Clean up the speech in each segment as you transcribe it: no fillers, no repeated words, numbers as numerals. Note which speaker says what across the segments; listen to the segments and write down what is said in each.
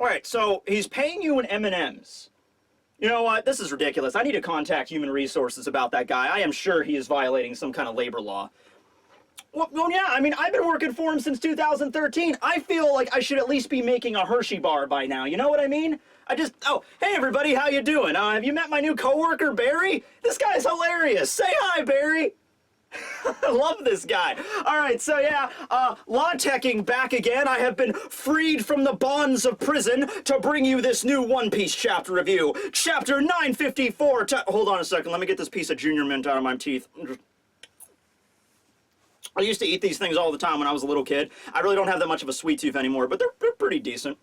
Speaker 1: Alright, so he's paying you in M&Ms. You know what? This is ridiculous. I need to contact Human Resources about that guy. I am sure he is violating some kind of labor law. Well, yeah, I mean, I've been working for him since 2013. I feel like I should at least be making a Hershey bar by now. You know what I mean? Oh, hey everybody, how you doing? Have you met my new coworker, Barry? This guy's hilarious. Say hi, Barry. I love this guy. Alright, so yeah, Law Tekking back again. I have been freed from the bonds of prison to bring you this new One Piece chapter review. Chapter 954. Hold on a second, let me get this piece of Junior Mint out of my teeth. I used to eat these things all the time when I was a little kid. I really don't have that much of a sweet tooth anymore, but they're pretty decent.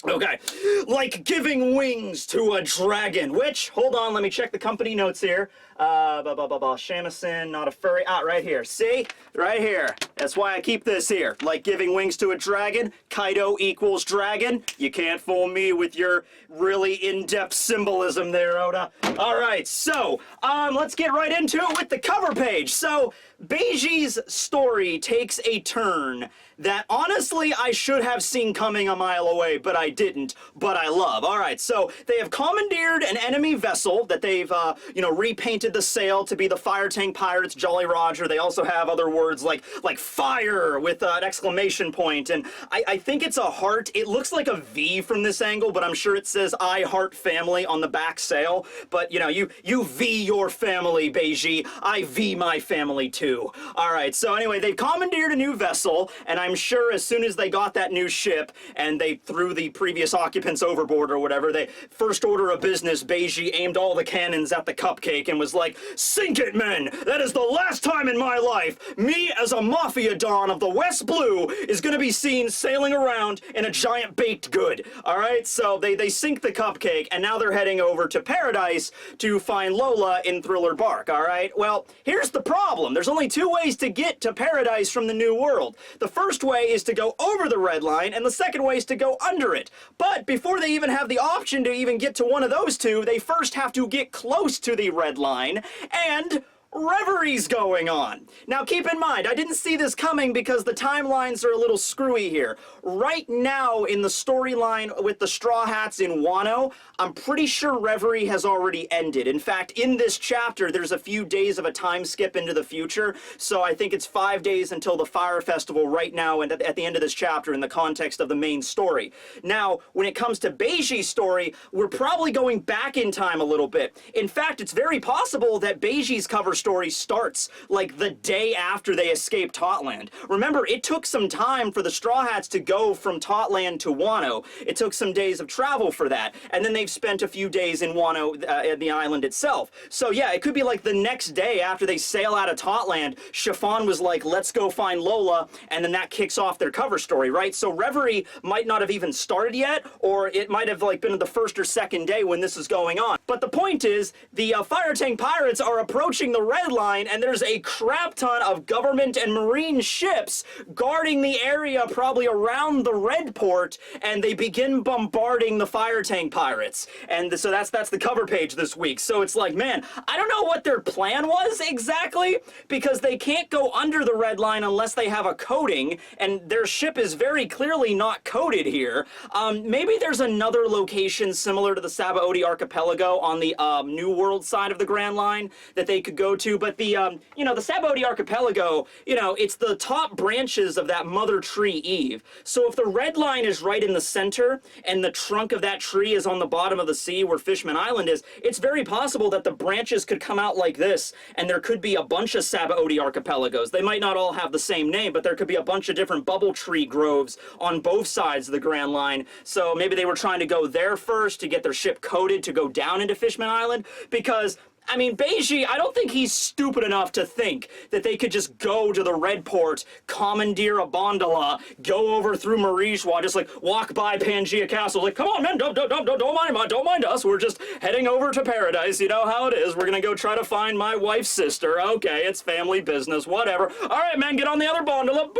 Speaker 1: Okay, like giving wings to a dragon, which, hold on, let me check the company notes here. Shamisen, not a furry. Right here. See? Right here. That's why I keep this here. Like giving wings to a dragon. Kaido equals dragon. You can't fool me with your really in-depth symbolism there, Oda. Alright, so, let's get right into it with the cover page. So, Beiji's story takes a turn that honestly I should have seen coming a mile away, but I didn't, but I love. Alright, so they have commandeered an enemy vessel that they've, repainted the sail to be the Fire Tank Pirates, Jolly Roger. They also have other words like fire with an exclamation point, and I think it's a heart. It looks like a V from this angle, but I'm sure it says I heart family on the back sail. But, you know, you V your family, Beiji. I V my family too. Alright, so anyway, they've commandeered a new vessel, and I'm sure as soon as they got that new ship, and they threw the previous occupants overboard or whatever, they, first order of business, Beiji aimed all the cannons at the cupcake and was like, "Sink it, men! That is the last time in my life me as a mafia don of the West Blue is gonna be seen sailing around in a giant baked good." Alright, so they sink the cupcake, and now they're heading over to Paradise to find Lola in Thriller Bark, alright? Well, here's the problem. There's only two ways to get to Paradise from the New World. The first way is to go over the red line, and the second way is to go under it. But before they even have the option to even get to one of those two, they first have to get close to the red line, and reverie's going on. Now keep in mind, I didn't see this coming because the timelines are a little screwy here. Right now in the storyline with the Straw Hats in Wano, I'm pretty sure Reverie has already ended. In fact, in this chapter, there's a few days of a time skip into the future, so I think it's 5 days until the Fire Festival right now and at the end of this chapter in the context of the main story. Now, when it comes to Beiji's story, we're probably going back in time a little bit. In fact, it's very possible that Beiji's cover story starts like the day after they escape Totland. Remember, it took some time for the Straw Hats to go from Totland to Wano. It took some days of travel for that, and then they've spent a few days in Wano, at the island itself. So yeah, it could be like the next day after they sail out of Totland, Chiffon was like, "Let's go find Lola," and then that kicks off their cover story, right? So Reverie might not have even started yet, or it might have like been the first or second day when this is going on. But the point is, the Fire Tank Pirates are approaching the red line, and there's a crap ton of government and marine ships guarding the area probably around the red port, and they begin bombarding the Fire Tank Pirates. And so that's the cover page this week. So it's like, man, I don't know what their plan was exactly, because they can't go under the red line unless they have a coating, and their ship is very clearly not coated here. Maybe there's another location similar to the Sabaody Archipelago on the New World side of the Grand Line that they could go to, but the Sabaody Archipelago, it's the top branches of that mother tree Eve. So if the red line is right in the center, and the trunk of that tree is on the bottom of the sea where Fishman Island is, it's very possible that the branches could come out like this, and there could be a bunch of Sabaody Archipelagos. They might not all have the same name, but there could be a bunch of different bubble tree groves on both sides of the Grand Line. So maybe they were trying to go there first to get their ship coated to go down into Fishman Island, because I mean, Beiji, I don't think he's stupid enough to think that they could just go to the red port, commandeer a gondola, go over through Marijois, just like walk by Pangea Castle, like, come on, man, don't mind us. We're just heading over to Paradise. You know how it is. We're gonna go try to find my wife's sister. Okay, it's family business, whatever. All right, man, get on the other gondola.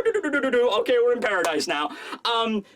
Speaker 1: Okay, we're in Paradise now.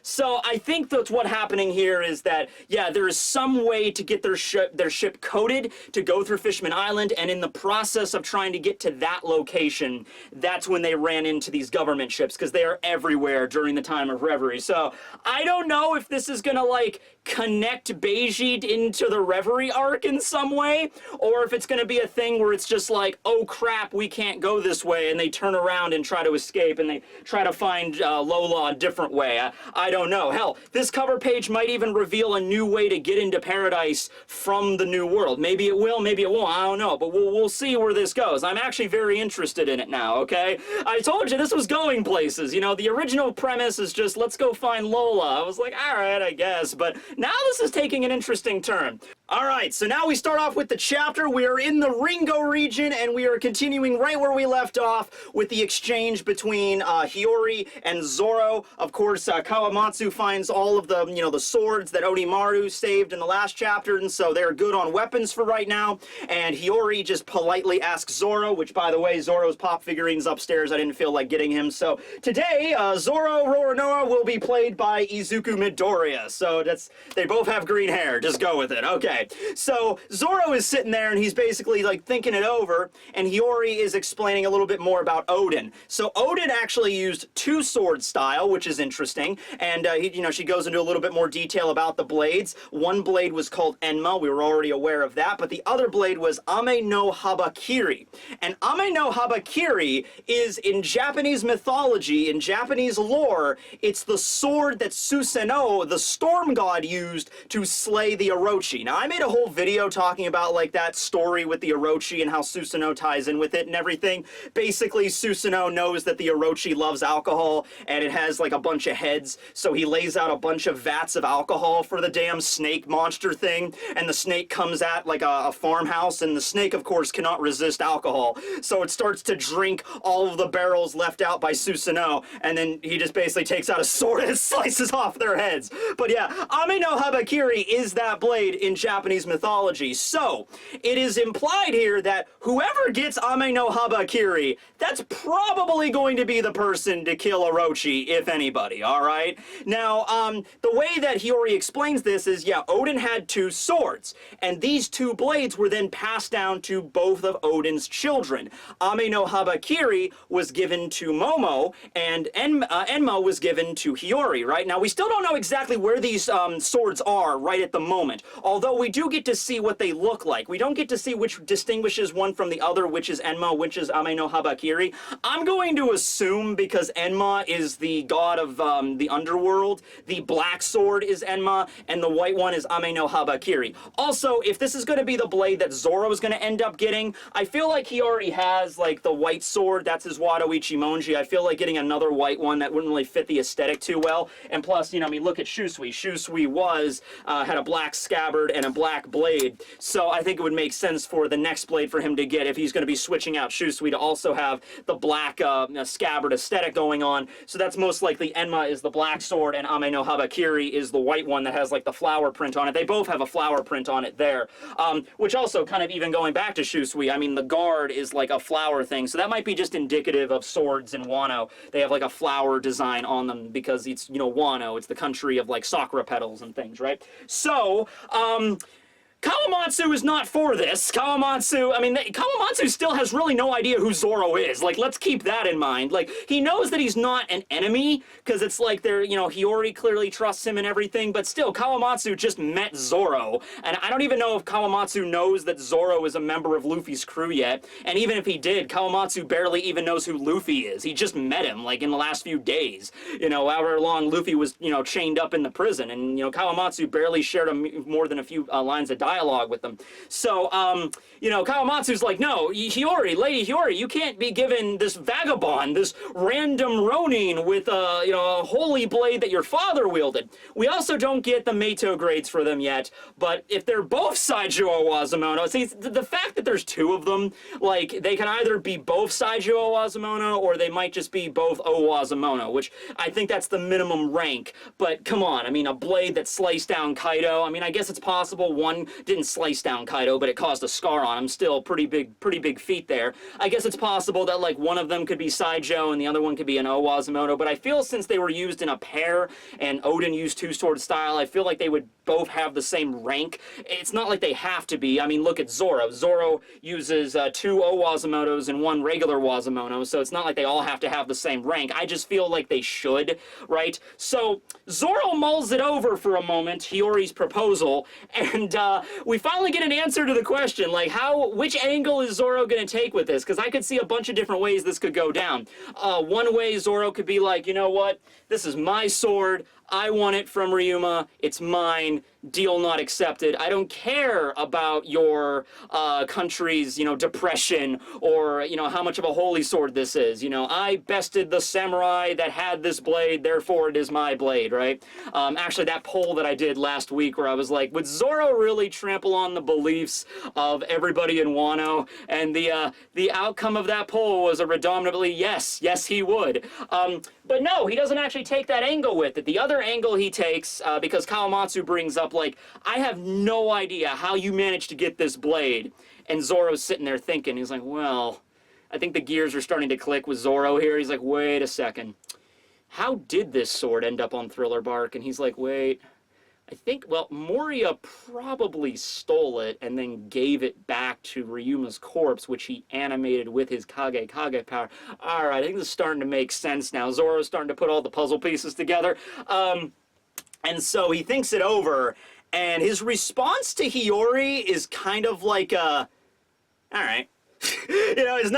Speaker 1: So I think that's what's happening here is that, yeah, there is some way to get their ship coated to go through Fish Fishman Island, and in the process of trying to get to that location, that's when they ran into these government ships, because they are everywhere during the time of Reverie. So I don't know if this is gonna like connect Beijing into the Reverie arc in some way, or if it's gonna be a thing where it's just like, oh crap, we can't go this way, and they turn around and try to escape, and they try to find Lola a different way. I don't know. Hell, this cover page might even reveal a new way to get into paradise from the New World. Maybe it will, maybe it won't, I don't know, but we'll see where this goes. I'm actually very interested in it now, okay? I told you this was going places. You know, the original premise is just, let's go find Lola. I was like, alright, I guess, but now this is taking an interesting turn. Alright, so now we start off with the chapter. We are in the Ringo region, and we are continuing right where we left off with the exchange between Hiyori and Zoro. Of course, Kawamatsu finds all of the, you know, the swords that Onimaru saved in the last chapter, and so they're good on weapons for right now. And Hiyori just politely asks Zoro, which, by the way, Zoro's pop figurine's upstairs. I didn't feel like getting him. So today, Zoro Roronoa will be played by Izuku Midoriya. So they both have green hair. Just go with it. Okay. So Zoro is sitting there, and he's basically like thinking it over, and Hiyori is explaining a little bit more about Odin. So Odin actually used two-sword style, which is interesting, and she goes into a little bit more detail about the blades. One blade was called Enma, we were already aware of that, but the other blade was Ame no Habakiri. And Ame no Habakiri is, in Japanese mythology, in Japanese lore, it's the sword that Susanoo, the storm god, used to slay the Orochi. Now, I made a whole video talking about like that story with the Orochi and how Susanoo ties in with it and everything. Basically, Susanoo knows that the Orochi loves alcohol, and it has like a bunch of heads, so he lays out a bunch of vats of alcohol for the damn snake monster thing, and the snake comes at like a farmhouse, and the snake, of course, cannot resist alcohol, so it starts to drink all of the barrels left out by Susanoo, and then he just basically takes out a sword and slices off their heads. But yeah, Ame no Habakiri is that blade in Japanese mythology, so it is implied here that whoever gets Ame no Habakiri, that's probably going to be the person to kill Orochi, if anybody, alright? Now, the way that Hiyori explains this is, yeah, Odin had two swords, and these two blades were then passed down to both of Odin's children. Ame no Habakiri was given to Momo, and Enma was given to Hiyori, right? Now, we still don't know exactly where these swords are right at the moment, although we do get to see what they look like. We don't get to see which distinguishes one from the other, which is Enma, which is Ame no Habakiri. I'm going to assume, because Enma is the god of the underworld, the black sword is Enma, and the white one is Ame no Habakiri. Also, if this is going to be the blade that Zoro is going to end up getting, I feel like he already has, like, the white sword. That's his Wado Ichimonji. I feel like getting another white one, that wouldn't really fit the aesthetic too well. And plus, you know, I mean, look at Shusui. Shusui had a black scabbard and a black blade, so I think it would make sense for the next blade for him to get, if he's going to be switching out Shusui, to also have the black scabbard aesthetic going on. So that's most likely Enma is the black sword, and Ame no Habakiri is the white one that has like the flower print on it. They both have a flower print on it there, which also kind of, even going back to Shusui, I mean, the guard is like a flower thing, so that might be just indicative of swords in Wano. They have like a flower design on them because it's, you know, Wano, it's the country of like sakura petals and things, right? So, Kawamatsu is not for this. Kawamatsu still has really no idea who Zoro is. Like, let's keep that in mind. Like, he knows that he's not an enemy, because it's like they're, you know, Hiyori clearly trusts him and everything, but still, Kawamatsu just met Zoro, and I don't even know if Kawamatsu knows that Zoro is a member of Luffy's crew yet, and even if he did, Kawamatsu barely even knows who Luffy is. He just met him, like, in the last few days. You know, however long Luffy was, you know, chained up in the prison, and, you know, Kawamatsu barely shared more than a few lines of dialogue with them. So, you know, Kawamatsu's like, no, Hiyori, Lady Hiyori, you can't be given this vagabond, this random Ronin with a, you know, a holy blade that your father wielded. We also don't get the Meito grades for them yet, but if they're both Saijo Owazumono, see, the fact that there's two of them, like, they can either be both Saijo Owazumono, or they might just be both Owazumono, which I think that's the minimum rank, but come on, I mean, a blade that sliced down Kaido, I mean, I guess it's possible one didn't slice down Kaido, but it caused a scar on him. Still pretty big feat there. I guess it's possible that like one of them could be Saijo and the other one could be an Owazumono, but I feel since they were used in a pair and Odin used two-sword style, I feel like they would both have the same rank. It's not like they have to be. I mean, look at Zoro. Zoro uses 2 Owazimotos and 1 regular Wazimono, so it's not like they all have to have the same rank. I just feel like they should, right? So Zoro mulls it over for a moment, Hiyori's proposal, and we finally get an answer to the question, like, which angle is Zoro gonna take with this? Because I could see a bunch of different ways this could go down. One way Zoro could be like, you know what? This is my sword. I want it from Ryuma. It's mine. Deal not accepted. I don't care about your country's, depression or, how much of a holy sword this is. I bested the samurai that had this blade, therefore it is my blade, right? Actually, that poll that I did last week where I was like, would Zoro really trample on the beliefs of everybody in Wano? And the outcome of that poll was a predominantly yes. Yes, he would. But no, he doesn't actually take that angle with it. The other angle he takes, because Kawamatsu brings up, like, I have no idea how you managed to get this blade. And Zoro's sitting there thinking, he's like, well, I think the gears are starting to click with Zoro here. He's like, wait a second. How did this sword end up on Thriller Bark? And he's like, wait, I think, well, Moria probably stole it and then gave it back to Ryuma's corpse, which he animated with his Kage power. All right, I think this is starting to make sense now. Zoro's starting to put all the puzzle pieces together. And so he thinks it over, and his response to Hiyori is kind of like all right. It's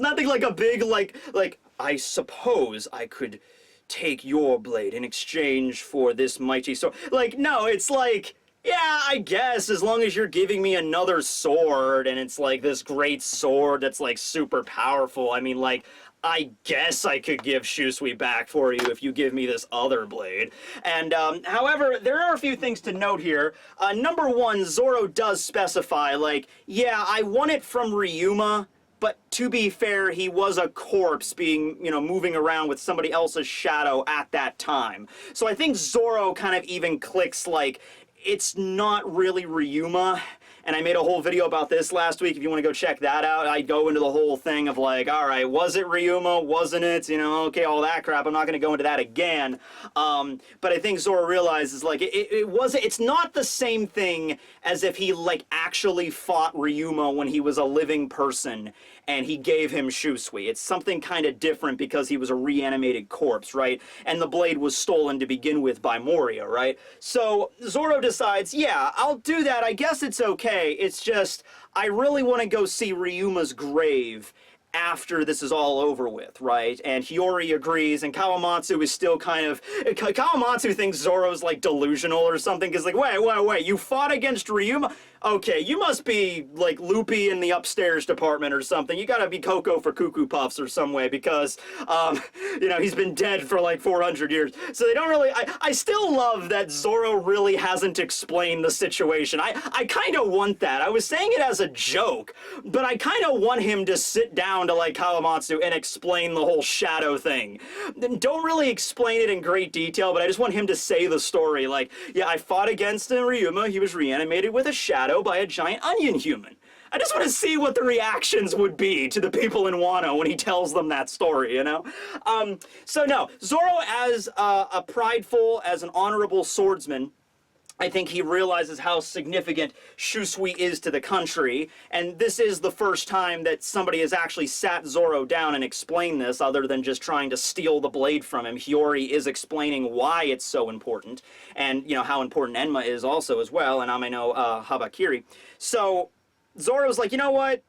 Speaker 1: nothing like a big, like, I suppose I could take your blade in exchange for this mighty sword. Like, no, it's like, yeah, I guess, as long as you're giving me another sword, and it's like this great sword that's like super powerful. I mean, like, I guess I could give Shusui back for you if you give me this other blade. And, however, there are a few things to note here. Number one, Zoro does specify, like, yeah, I want it from Ryuma, but to be fair, he was a corpse being, moving around with somebody else's shadow at that time. So I think Zoro kind of even clicks, like, it's not really Ryuma. And I made a whole video about this last week. If you want to go check that out, I go into the whole thing of like, all right, was it Ryuma? Wasn't it? Okay, all that crap. I'm not going to go into that again. But I think Zoro realizes, like, it's not the same thing as if he, like, actually fought Ryuma when he was a living person and he gave him Shusui. It's something kind of different because he was a reanimated corpse, right? And the blade was stolen to begin with by Moria, right? So Zoro decides, yeah, I'll do that. I guess it's okay. It's just, I really want to go see Ryuma's grave after this is all over with, right? And Hiyori agrees, and Kawamatsu is still kind of... Kawamatsu thinks Zoro's, like, delusional or something, because, like, wait, you fought against Ryuma? Okay, you must be, like, loopy in the upstairs department or something. You gotta be Coco for Cuckoo Puffs or some way, because, he's been dead for, like, 400 years. So they don't really... I still love that Zoro really hasn't explained the situation. I kind of want that. I was saying it as a joke, but I kind of want him to sit down to, like, Kawamatsu and explain the whole shadow thing. Don't really explain it in great detail, but I just want him to say the story. Like, yeah, I fought against Ryuma. He was reanimated with a shadow by a giant onion human. I just want to see what the reactions would be to the people in Wano when he tells them that story, So no, Zoro as a prideful, as an honorable swordsman, I think he realizes how significant Shusui is to the country, and this is the first time that somebody has actually sat Zoro down and explained this, other than just trying to steal the blade from him. Hiyori is explaining why it's so important, and, how important Enma is also as well, and Ameno Habakiri. So Zoro's like, you know what?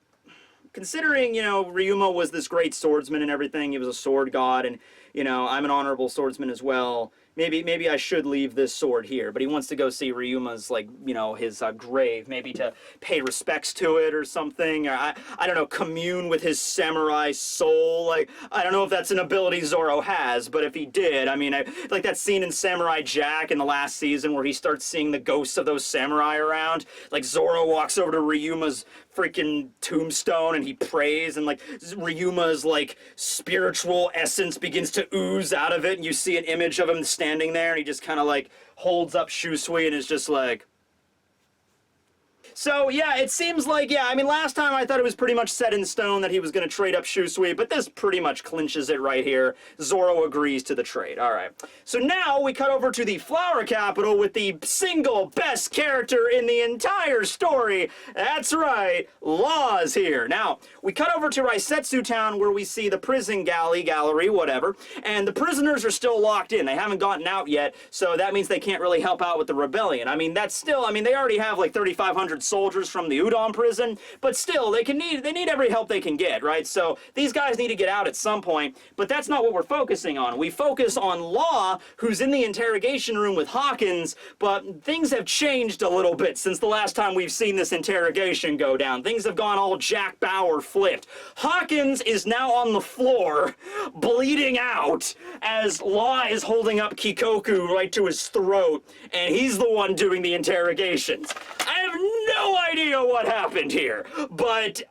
Speaker 1: Considering, Ryuma was this great swordsman and everything, he was a sword god, and, I'm an honorable swordsman as well, maybe I should leave this sword here. But he wants to go see Ryuma's, like, his grave, maybe to pay respects to it or something, or I don't know, commune with his samurai soul. Like, I don't know if that's an ability Zoro has, but if he did, I mean, like that scene in Samurai Jack in the last season where he starts seeing the ghosts of those samurai around. Like, Zoro walks over to Ryuma's freaking tombstone and he prays, and, like, Ryuma's, like, spiritual essence begins to ooze out of it, and you see an image of him standing there, and he just kind of, like, holds up Shusui and is just like, So, yeah, it seems like, yeah, I mean, last time I thought it was pretty much set in stone that he was going to trade up Shusui, but this pretty much clinches it right here. Zoro agrees to the trade. All right. So now we cut over to the Flower Capital with the single best character in the entire story. That's right, Law is here. Now, we cut over to Raisetsu Town where we see the prison gallery, whatever, and the prisoners are still locked in. They haven't gotten out yet, so that means they can't really help out with the rebellion. I mean, that's still, I mean, they already have like 3,500 soldiers from the Udon prison, but still, they need every help they can get, right? So these guys need to get out at some point, but that's not what we're focusing on. We focus on Law, who's in the interrogation room with Hawkins, but things have changed a little bit since the last time we've seen this interrogation go down. Things have gone all Jack Bauer flipped. Hawkins is now on the floor, bleeding out, as Law is holding up Kikoku right to his throat, and he's the one doing the interrogations. I have no idea what happened here, but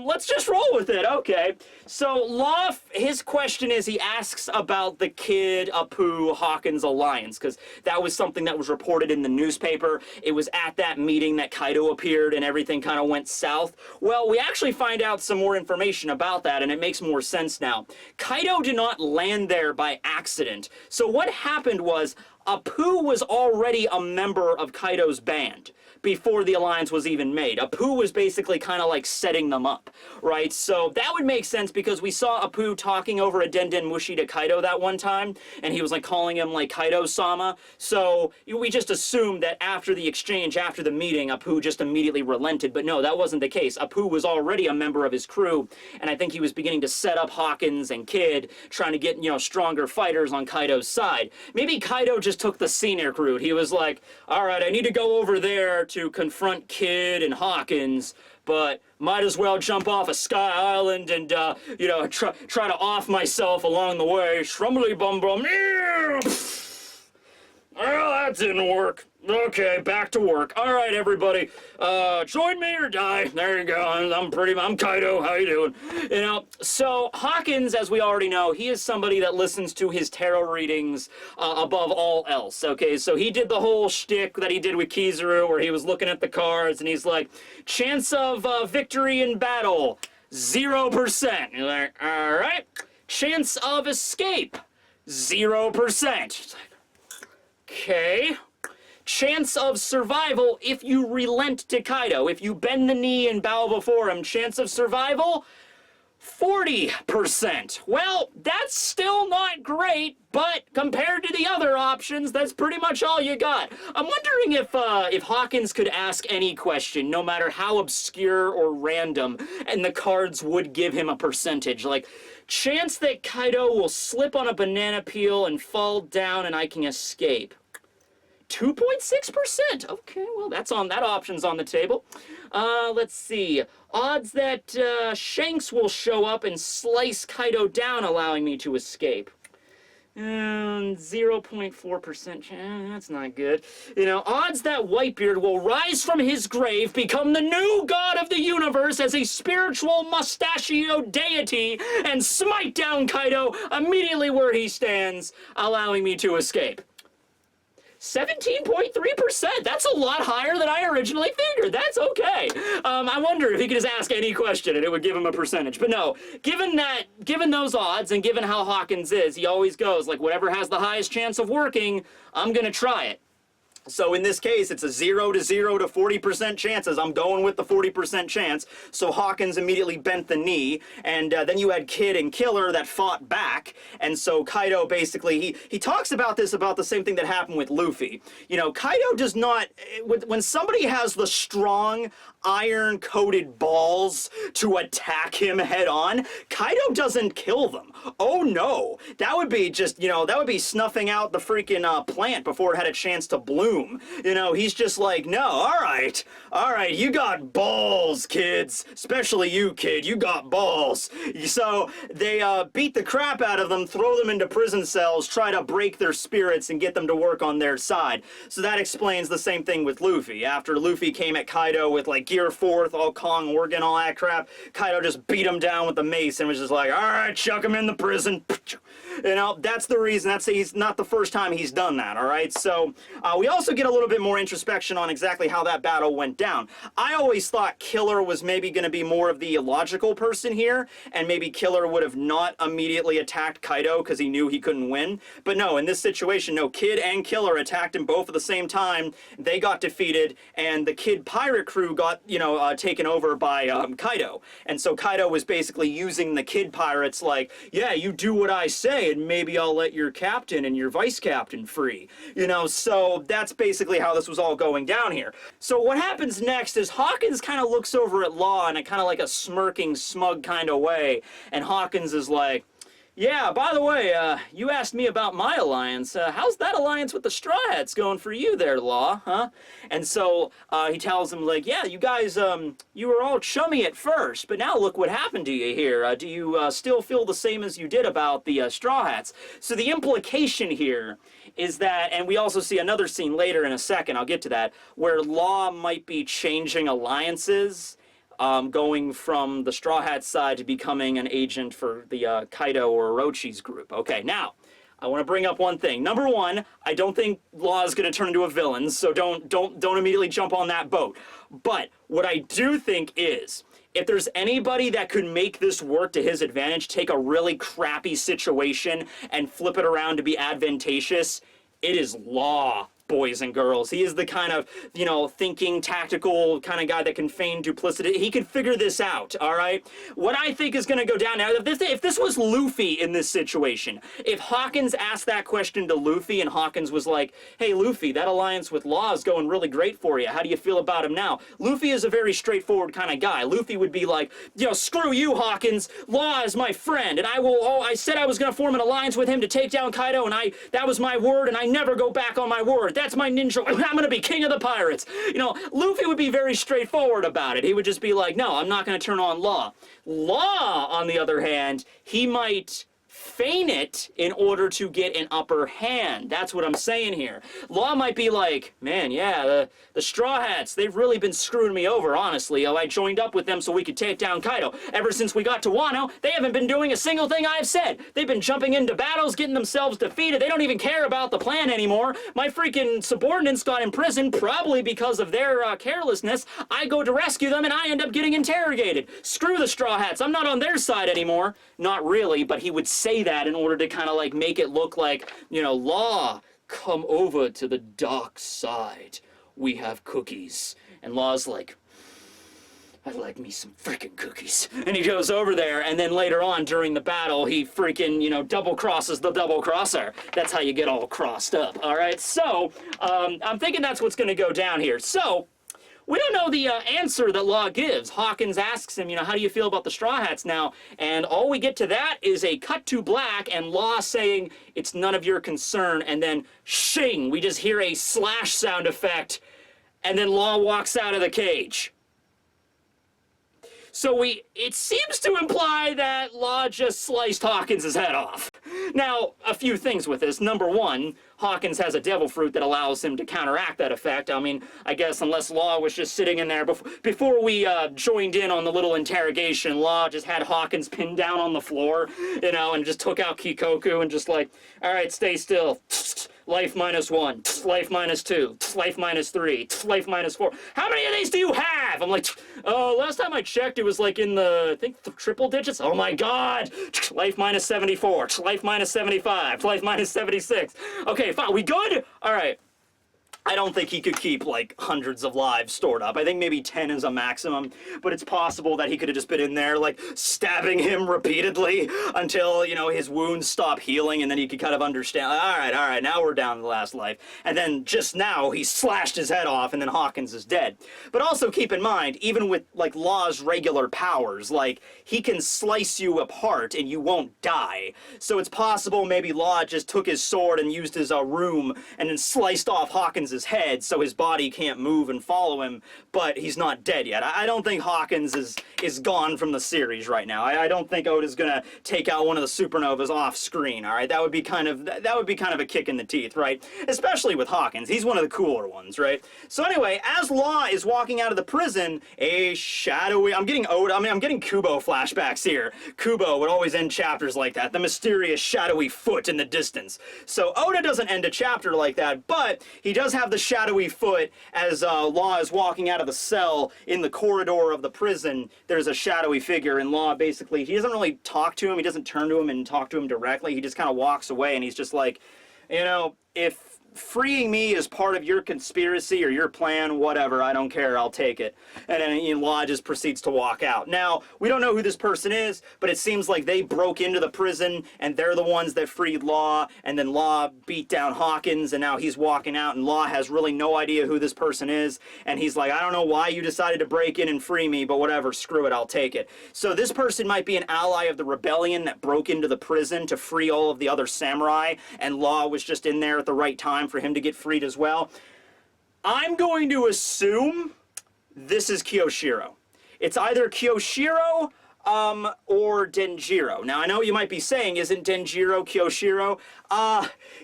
Speaker 1: let's just roll with it. Okay, so Law, his question is, he asks about the Kid, Apu, Hawkins alliance, because that was something that was reported in the newspaper. It was at that meeting that Kaido appeared and everything kind of went south. Well, we actually find out some more information about that, and it makes more sense now. Kaido did not land there by accident. So what happened was, Apu was already a member of Kaido's band before the alliance was even made. Apu was basically kind of like setting them up, right? So that would make sense because we saw Apu talking over a Denden Mushi to Kaido that one time, and he was like calling him like Kaido-sama. So we just assumed that after the exchange, after the meeting, Apu just immediately relented, but no, that wasn't the case. Apu was already a member of his crew, and I think he was beginning to set up Hawkins and Kid, trying to get, you know, stronger fighters on Kaido's side. Maybe Kaido just took the scenic route. He was like, all right, I need to go over there to confront Kid and Hawkins, but might as well jump off a sky island and, you know, try to off myself along the way. Shrumbly bum bum. Well, that didn't work. Okay, back to work. All right, everybody, join me or die. There you go. I'm Kaido. How you doing? You know, so Hawkins, as we already know, he is somebody that listens to his tarot readings above all else. Okay, so he did the whole shtick that he did with Kizaru, where he was looking at the cards and he's like, chance of victory in battle, 0%. You're like, all right. Chance of escape, 0%. Okay. Chance of survival if you relent to Kaido. If you bend the knee and bow before him, chance of survival, 40%. Well, that's still not great, but compared to the other options, that's pretty much all you got. I'm wondering if Hawkins could ask any question, no matter how obscure or random, and the cards would give him a percentage. Like, chance that Kaido will slip on a banana peel and fall down and I can escape. 2.6%. Okay, well, that option's on the table. Let's see. Odds that Shanks will show up and slice Kaido down, allowing me to escape. 0.4%. That's not good. You know, odds that Whitebeard will rise from his grave, become the new god of the universe as a spiritual mustachioed deity, and smite down Kaido immediately where he stands, allowing me to escape. 17.3%. That's a lot higher than I originally figured. That's okay. I wonder if he could just ask any question and it would give him a percentage. But no, given those odds and given how Hawkins is, he always goes like, whatever has the highest chance of working, I'm gonna try it. So in this case, it's a 0 to 40% chances. I'm going with the 40% chance. So Hawkins immediately bent the knee, and then you had Kid and Killer that fought back. And so Kaido basically, he talks about this, about the same thing that happened with Luffy. You know, Kaido does not, when somebody has the strong, iron-coated balls to attack him head-on, Kaido doesn't kill them. Oh no, that would be just, you know, that would be snuffing out the freaking plant before it had a chance to bloom. You know, he's just like, no, all right, you got balls, kids, especially you, Kid, you got balls. So they beat the crap out of them, throw them into prison cells, try to break their spirits and get them to work on their side. So that explains the same thing with Luffy. After Luffy came at Kaido with like Gear 4th, all Kong Organ, all that crap, Kaido just beat him down with the mace and was just like, all right, chuck him in the prison. You know, that's the reason. He's not the first time he's done that, all right? So we also also get a little bit more introspection on exactly how that battle went down. I always thought Killer was maybe going to be more of the illogical person here, and maybe Killer would have not immediately attacked Kaido because he knew he couldn't win. But no, in this situation, no, Kid and Killer attacked him both at the same time. They got defeated, and the Kid pirate crew got, taken over by Kaido. And so Kaido was basically using the Kid pirates like, yeah, you do what I say, and maybe I'll let your captain and your vice captain free. So that's basically how this was all going down here. So what happens next is Hawkins kind of looks over at Law in a kind of like a smirking, smug kind of way, and Hawkins is like, yeah, by the way, you asked me about my alliance. How's that alliance with the Straw Hats going for you there, Law, huh? And so he tells him, like, yeah, you guys, you were all chummy at first, but now look what happened to you here. Do you still feel the same as you did about the Straw Hats? So the implication here is that, and we also see another scene later in a second, I'll get to that, where Law might be changing alliances, going from the Straw Hat side to becoming an agent for the Kaido or Orochi's group. Okay, now, I want to bring up one thing. Number one, I don't think Law is going to turn into a villain, so don't immediately jump on that boat. But what I do think is, if there's anybody that could make this work to his advantage, take a really crappy situation and flip it around to be advantageous, it is Law, boys and girls. He is the kind of, thinking, tactical kind of guy that can feign duplicity. He can figure this out, all right? What I think is going to go down now, if this was Luffy in this situation, if Hawkins asked that question to Luffy and Hawkins was like, hey, Luffy, that alliance with Law is going really great for you. How do you feel about him now? Luffy is a very straightforward kind of guy. Luffy would be like, screw you, Hawkins. Law is my friend, and I said I was going to form an alliance with him to take down Kaido, and that was my word, and I never go back on my word. That's my ninja. I'm going to be king of the pirates. Luffy would be very straightforward about it. He would just be like, no, I'm not going to turn on Law. Law, on the other hand, he might feign it in order to get an upper hand. That's what I'm saying here. Law might be like, man, yeah, the Straw Hats, they've really been screwing me over, honestly. I joined up with them so we could take down Kaido. Ever since we got to Wano, they haven't been doing a single thing I've said. They've been jumping into battles, getting themselves defeated. They don't even care about the plan anymore. My freaking subordinates got imprisoned, probably because of their carelessness. I go to rescue them and I end up getting interrogated. Screw the Straw Hats. I'm not on their side anymore. Not really, but he would say that in order to kind of like make it look like, Law, come over to the dark side. We have cookies. And Law's like, I'd like me some freaking cookies. And he goes over there, and then later on during the battle, he freaking, double crosses the double crosser. That's how you get all crossed up, all right? So, I'm thinking that's what's going to go down here. So, we don't know the answer that Law gives. Hawkins asks him, how do you feel about the Straw Hats now? And all we get to that is a cut to black and Law saying, it's none of your concern. And then, shing, we just hear a slash sound effect. And then Law walks out of the cage. So it seems to imply that Law just sliced Hawkins' head off. Now, a few things with this. Number one, Hawkins has a devil fruit that allows him to counteract that effect. I mean, I guess unless Law was just sitting in there before we joined in on the little interrogation, Law just had Hawkins pinned down on the floor, and just took out Kikoku and just like, all right, stay still. Life -1, life -2, life -3, life -4. How many of these do you have? I'm like, oh, last time I checked, it was like in the, I think, the triple digits. Oh my God. Life -74, life -75, life -76. Okay, fine. We good? All right. I don't think he could keep, like, hundreds of lives stored up. I think maybe 10 is a maximum, but it's possible that he could have just been in there, like, stabbing him repeatedly until, his wounds stop healing, and then he could kind of understand, all right, now we're down to the last life. And then just now, he slashed his head off, and then Hawkins is dead. But also keep in mind, even with, like, Law's regular powers, like, he can slice you apart and you won't die. So it's possible maybe Law just took his sword and used his room and then sliced off Hawkins' head so his body can't move and follow him, but he's not dead yet. I don't think Hawkins is gone from the series right now. I don't think Oda's gonna take out one of the supernovas off screen, all right? That would be kind of a kick in the teeth, right? Especially with Hawkins. He's one of the cooler ones, right? So anyway, as Law is walking out of the prison, I'm getting Kubo flashbacks here. Kubo would always end chapters like that, the mysterious shadowy foot in the distance. So Oda doesn't end a chapter like that, but he does have have the shadowy foot as Law is walking out of the cell in the corridor of the prison. There's a shadowy figure, and Law basically, he doesn't really talk to him. He doesn't turn to him and talk to him directly. He just kind of walks away, and he's just like, you know, if freeing me is part of your conspiracy or your plan, whatever, I don't care, I'll take it. And then Law just proceeds to walk out. Now, we don't know who this person is, but it seems like they broke into the prison, and they're the ones that freed Law, and then Law beat down Hawkins, and now he's walking out, and Law has really no idea who this person is, and he's like, I don't know why you decided to break in and free me, but whatever, screw it, I'll take it. So this person might be an ally of the rebellion that broke into the prison to free all of the other samurai, and Law was just in there at the right time for him to get freed as well. I'm going to assume this is Kyoshiro. It's either Kyoshiro or Denjiro. Now, I know you might be saying, isn't Denjiro Kyoshiro?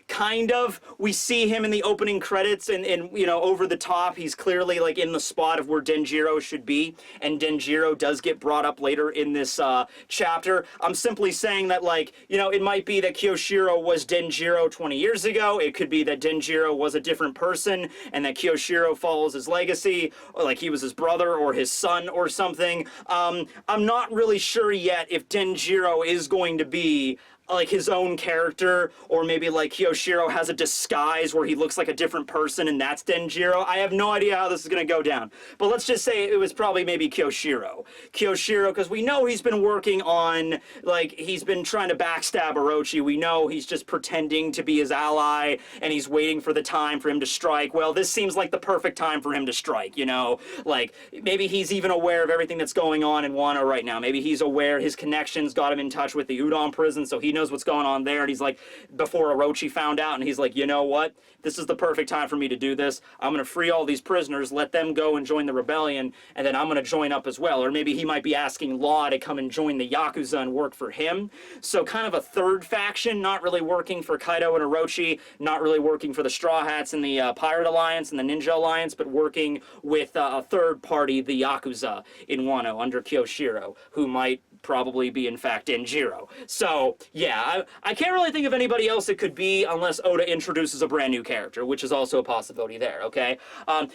Speaker 1: Kind of. We see him in the opening credits, and you know, over the top, he's clearly, like, in the spot of where Denjiro should be, and Denjiro does get brought up later in this, chapter. I'm simply saying that, like, you know, it might be that Kyoshiro was Denjiro 20 years ago, it could be that Denjiro was a different person, and that Kyoshiro follows his legacy, or, like, he was his brother or his son or something. I'm not really sure yet if Denjiro is going to be like his own character, or maybe like Kyoshiro has a disguise where he looks like a different person and that's Denjiro. I have no idea how this is going to go down, but let's just say it was probably maybe Kyoshiro, because we know he's been working on, like, he's been trying to backstab Orochi. We know he's just pretending to be his ally and he's waiting for the time for him to strike. Well, this seems like the perfect time for him to strike, you know, like maybe he's even aware of everything that's going on in Wano right now. Maybe he's aware his connections got him in touch with the Udon prison, so he knows what's going on there, and he's like, before Orochi found out, and he's like, you know what, this is the perfect time for me to do this. I'm gonna free all these prisoners, let them go and join the rebellion, and then I'm gonna join up as well. Or maybe he might be asking Law to come and join the Yakuza and work for him. So kind of a third faction, not really working for Kaido and Orochi, not really working for the Straw Hats and the Pirate Alliance and the Ninja Alliance, but working with a third party, the Yakuza in Wano under Kyoshiro, who might probably be, in fact, Denjiro. So, yeah, I can't really think of anybody else it could be unless Oda introduces a brand new character, which is also a possibility there, okay?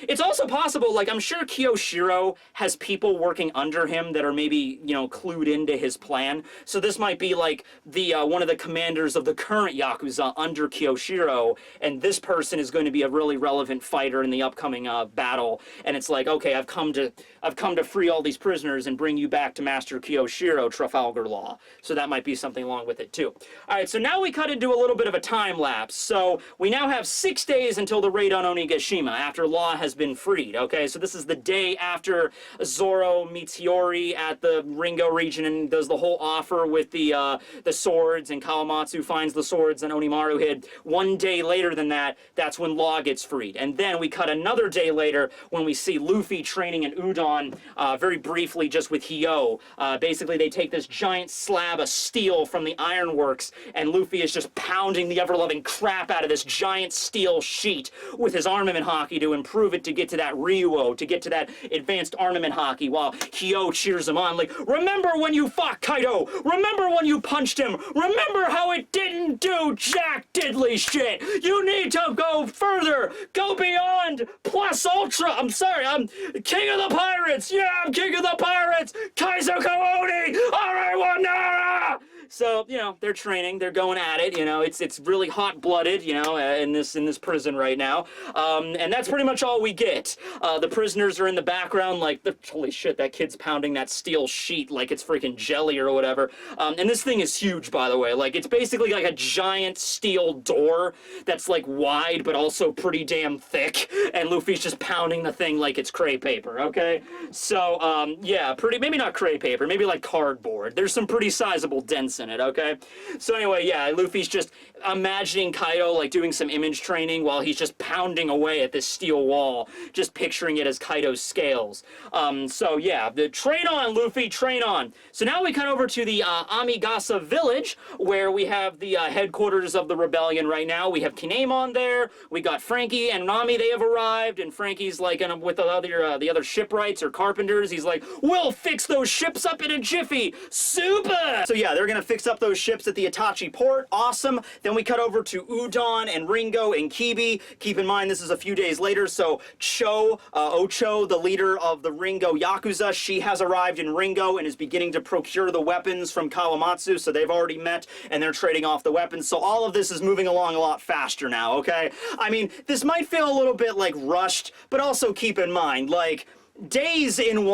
Speaker 1: It's also possible, like, I'm sure Kyoshiro has people working under him that are maybe, you know, clued into his plan. So this might be, like, the one of the commanders of the current Yakuza under Kyoshiro, and this person is going to be a really relevant fighter in the upcoming battle, and it's like, okay, I've come to free all these prisoners and bring you back to Master Kyoshiro, Trafalgar Law. So that might be something along with it too. Alright, so now we cut into a little bit of a time lapse. So we now have 6 days until the raid on Onigashima, after Law has been freed, okay? So this is the day after Zoro meets Hiyori at the Ringo region and does the whole offer with the swords, and Kawamatsu finds the swords and Onimaru hid. 1 day later than that, that's when Law gets freed. And then we cut another day later when we see Luffy training in Udon, very briefly just with Hyo. Basically, they take this giant slab of steel from the ironworks, and Luffy is just pounding the ever-loving crap out of this giant steel sheet with his armament haki to improve it to get to that Ryuo, to get to that advanced armament haki, while Hyo cheers him on, like, remember when you fought Kaido? Remember when you punched him? Remember how it didn't do jack diddly shit? You need to go further! Go beyond! Plus ultra! I'm sorry, I'm king of the pirates! Yeah, I'm king of the pirates! Kaizoku Oni! Alright, Wanara! So, you know, they're training, they're going at it, you know, it's really hot-blooded, you know, in this prison right now. And that's pretty much all we get. The prisoners are in the background, like, holy shit, that kid's pounding that steel sheet like it's freaking jelly or whatever. And this thing is huge, by the way. Like, it's basically like a giant steel door that's, like, wide but also pretty damn thick, and Luffy's just pounding the thing like it's crepe paper, okay? So, yeah, maybe not crepe paper, maybe like cardboard. There's some pretty sizable dents in it, okay? So anyway, yeah, Luffy's just imagining Kaido, like, doing some image training while he's just pounding away at this steel wall, just picturing it as Kaido's scales. So yeah, train on, Luffy, train on. So now we cut over to the Amigasa village, where we have the headquarters of the rebellion right now. We have Kinemon there, we got Frankie and Nami, they have arrived, and Frankie's like with the other shipwrights or carpenters. He's like, we'll fix those ships up in a jiffy, super! So yeah, they're gonna fix up those ships at the Itachi port. Awesome. Then we cut over to Udon and Ringo and Kibi. Keep in mind, this is a few days later, so Ocho, the leader of the Ringo Yakuza, she has arrived in Ringo and is beginning to procure the weapons from Kawamatsu, so they've already met and they're trading off the weapons. So all of this is moving along a lot faster now, okay? I mean, this might feel a little bit like rushed, but also keep in mind, like, days in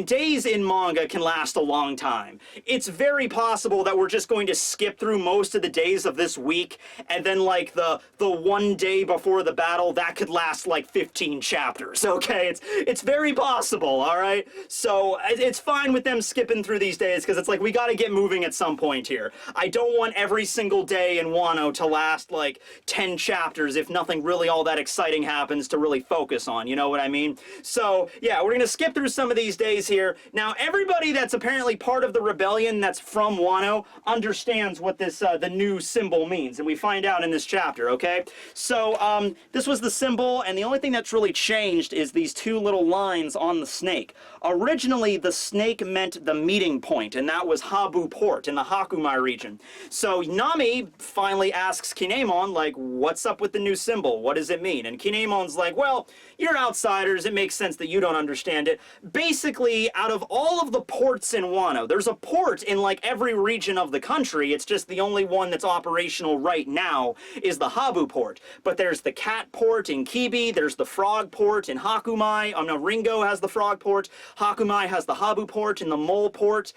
Speaker 1: days in manga can last a long time. It's very possible that we're just going to skip through most of the days of this week, and then like the one day before the battle, that could last like 15 chapters, okay? It's very possible, all right? So it's fine with them skipping through these days, because it's like, we gotta get moving at some point here. I don't want every single day in Wano to last like 10 chapters if nothing really all that exciting happens to really focus on, you know what I mean? So, yeah, we're gonna skip through some of these days here. Now, everybody that's apparently part of the rebellion that's from Wano understands what this, the new symbol means, and we find out in this chapter, okay? So, this was the symbol, and the only thing that's really changed is these two little lines on the snake. Originally, the snake meant the meeting point, and that was Habu Port in the Hakumai region. So, Nami finally asks Kinemon, like, what's up with the new symbol? What does it mean? And Kinemon's like, well, you're outsiders, it makes sense that you don't understand it. Basically, out of all of the ports in Wano, there's a port in like every region of the country, it's just the only one that's operational right now is the Habu port. But there's the Cat port in Kibi, there's the Frog port in Hakumai, no, Ringo has the Frog port, Hakumai has the Habu port and the Mole port,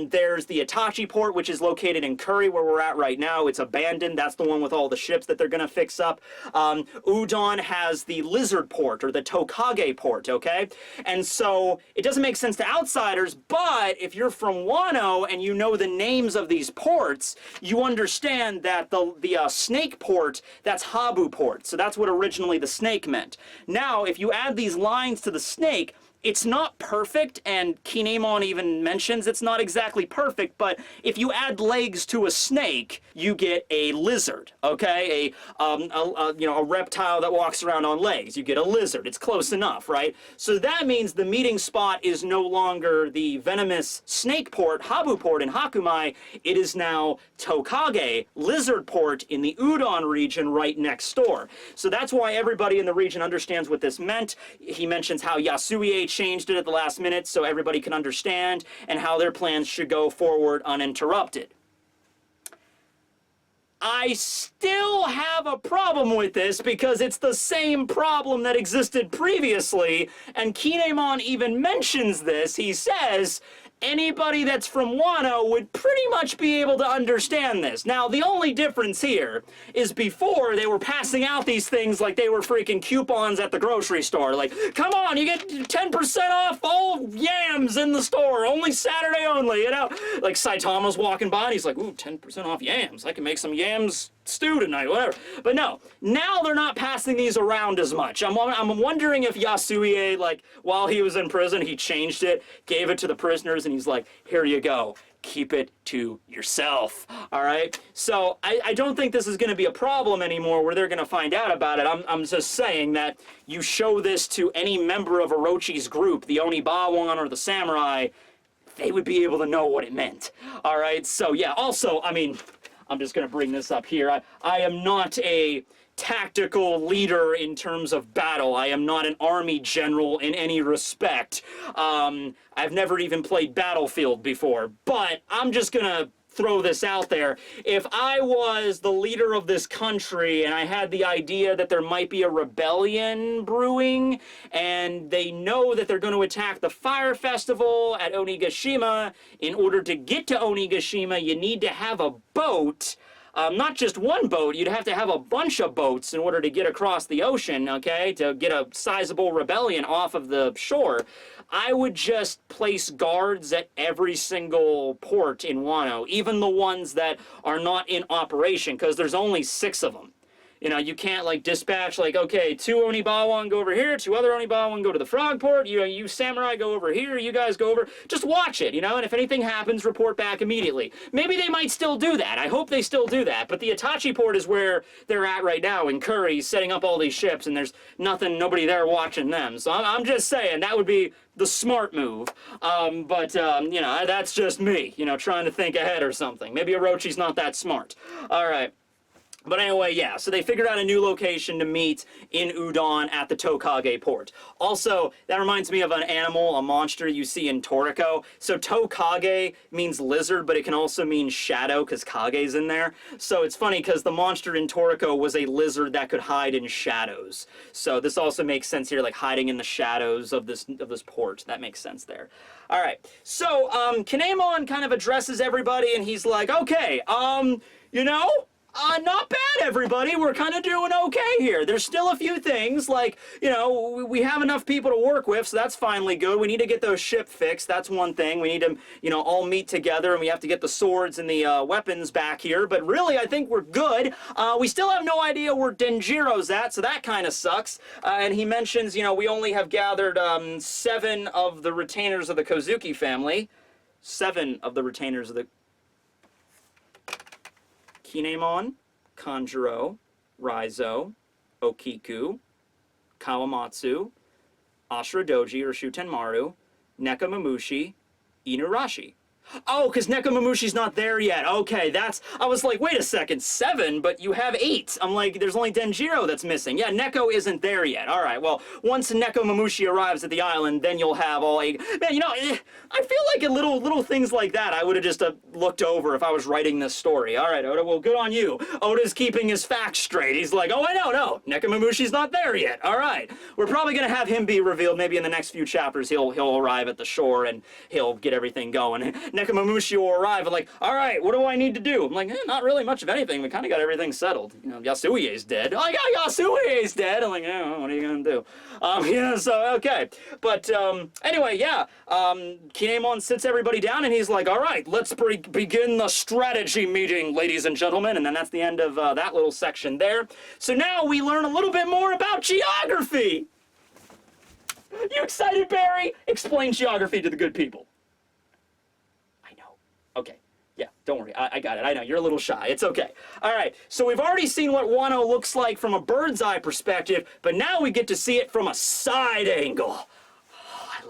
Speaker 1: there's the Itachi port, which is located in Kuri, where we're at right now. It's abandoned, that's the one with all the ships that they're gonna fix up. Udon has the Lizard port, or the Tokage port, okay? And so, it doesn't make sense to outsiders, but if you're from Wano and you know the names of these ports, you understand that the snake port, that's Habu port. So that's what originally the snake meant. Now, if you add these lines to the snake, it's not perfect, and Kinemon even mentions it's not exactly perfect, but if you add legs to a snake, you get a lizard, okay? A reptile that walks around on legs. You get a lizard. It's close enough, right? So that means the meeting spot is no longer the venomous snake port, Habu port in Hakumai. It is now Tokage, lizard port in the Udon region right next door. So that's why everybody in the region understands what this meant. He mentions how Yasue changed it at the last minute so everybody can understand, and how their plans should go forward uninterrupted. I still have a problem with this because it's the same problem that existed previously, and Kinemon even mentions this. He says, anybody that's from Wano would pretty much be able to understand this. Now, the only difference here is before they were passing out these things like they were freaking coupons at the grocery store. Like, come on, you get 10% off all yams in the store, only Saturday only, you know? Like, Saitama's walking by and he's like, ooh, 10% off yams. I can make some yams stew tonight, whatever. But no, now they're not passing these around as much. I'm wondering if Yasue, like, while he was in prison, he changed it, gave it to the prisoners, and he's like, here you go. Keep it to yourself, all right? So I don't think this is going to be a problem anymore where they're going to find out about it. I'm just saying that you show this to any member of Orochi's group, the Onibawan or the Samurai, they would be able to know what it meant, all right? So yeah, also, I mean, I'm just going to bring this up here. I am not a tactical leader in terms of battle. I am not an army general in any respect. I've never even played Battlefield before, but I'm just going to throw this out there. If I was the leader of this country and I had the idea that there might be a rebellion brewing and they know that they're going to attack the fire festival at Onigashima, in order to get to Onigashima, you need to have a boat. Not just one boat, you'd have to have a bunch of boats in order to get across the ocean, okay, to get a sizable rebellion off of the shore. I would just place guards at every single port in Wano, even the ones that are not in operation, because there's only 6 of them. You know, you can't, like, dispatch, like, okay, 2 Onibawon go over here, 2 other Onibawon go to the frog port, you samurai go over here, you guys go over. Just watch it, you know, and if anything happens, report back immediately. Maybe they might still do that. I hope they still do that. But the Itachi port is where they're at right now, in Curry, setting up all these ships, and there's nobody there watching them. So I'm just saying, that would be the smart move. You know, that's just me, you know, trying to think ahead or something. Maybe Orochi's not that smart. All right. But anyway, yeah, so they figured out a new location to meet in Udon at the Tokage port. Also, that reminds me of an animal, a monster you see in Toriko. So Tokage means lizard, but it can also mean shadow, because Kage's in there. So it's funny, because the monster in Toriko was a lizard that could hide in shadows. So this also makes sense here, like hiding in the shadows of this port. That makes sense there. All right, so Kinemon kind of addresses everybody, and he's like, okay, you know, not bad, everybody. We're kind of doing okay here. There's still a few things, like, you know, we have enough people to work with, so that's finally good. We need to get those ship fixed. That's one thing. We need to, you know, all meet together, and we have to get the swords and the weapons back here. But really, I think we're good. We still have no idea where Denjiro's at, so that kind of sucks. And he mentions, you know, we only have gathered 7 of the retainers of the Kozuki family. 7 of the retainers of the... Kinemon, Kanjuro, Raizo, Okiku, Kawamatsu, Ashura Doji or Shutenmaru, Nekamamushi, Inurashi. Oh, because Nekamamushi's not there yet. Okay, I was like, wait a second, 7, but you have 8. I'm like, there's only Denjiro that's missing. Yeah, Neko isn't there yet. All right, well, once Nekamamushi arrives at the island, then you'll have all 8. Man, you know, I feel like in little things like that, I would have just looked over if I was writing this story. All right, Oda, well, good on you. Oda's keeping his facts straight. He's like, oh, I know, no, Nekamamushi's not there yet. All right, we're probably going to have him be revealed. Maybe in the next few chapters, he'll arrive at the shore, and he'll get everything going. Nekamamushi will arrive and like, all right, what do I need to do? I'm like, not really much of anything. We kind of got everything settled. You know, Yasuie's dead. Oh, yeah, Yasuie's dead. I'm like, oh, what are you going to do? Yeah, so, okay. But, anyway, yeah, Kinemon sits everybody down and he's like, all right, let's begin the strategy meeting, ladies and gentlemen. And then that's the end of that little section there. So now we learn a little bit more about geography. You excited, Barry? Explain geography to the good people. Okay, yeah, don't worry, I got it. I know, you're a little shy. It's okay. All right, so we've already seen what Wano looks like from a bird's eye perspective, but now we get to see it from a side angle.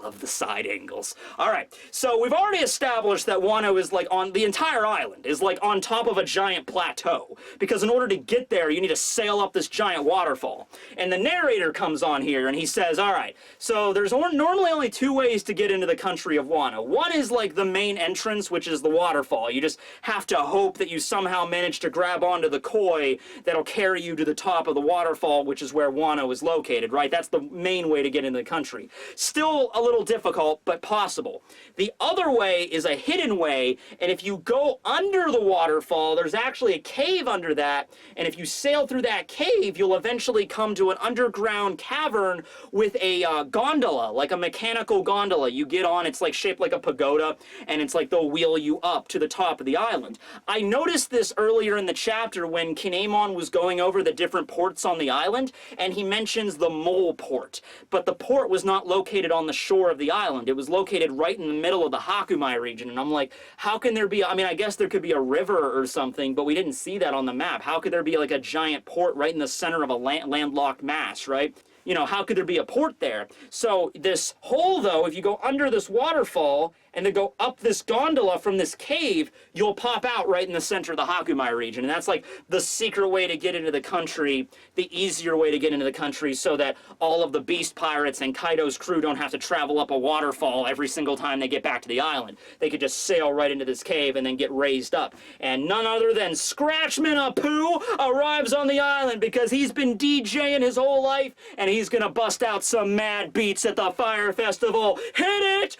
Speaker 1: I love the side angles. All right, so we've already established that Wano is like on the entire island, is like on top of a giant plateau, because in order to get there, you need to sail up this giant waterfall. And the narrator comes on here and he says, all right, so there's normally only 2 ways to get into the country of Wano. One is like the main entrance, which is the waterfall. You just have to hope that you somehow manage to grab onto the koi that'll carry you to the top of the waterfall, which is where Wano is located, right? That's the main way to get into the country. Still a little difficult, but possible. The other way is a hidden way, and if you go under the waterfall, there's actually a cave under that, and if you sail through that cave, you'll eventually come to an underground cavern with a gondola, like a mechanical gondola. You get on, it's like shaped like a pagoda, and it's like they'll wheel you up to the top of the island. I noticed this earlier in the chapter when Kinemon was going over the different ports on the island, and he mentions the mole port, but the port was not located on the shore of the island. It was located right in the middle of the Hakumai region, and I'm like, how can there be, I mean, I guess there could be a river or something, but we didn't see that on the map. How could there be like a giant port right in the center of a landlocked mass, right? You know, how could there be a port there? So this hole, though, if you go under this waterfall and then go up this gondola from this cave, you'll pop out right in the center of the Hakumai region. And that's like the secret way to get into the country, the easier way to get into the country, so that all of the beast pirates and Kaido's crew don't have to travel up a waterfall every single time they get back to the island. They could just sail right into this cave and then get raised up. And none other than Scratchman Apu arrives on the island because he's been DJing his whole life, and he's gonna bust out some mad beats at the Fire Festival. Hit it!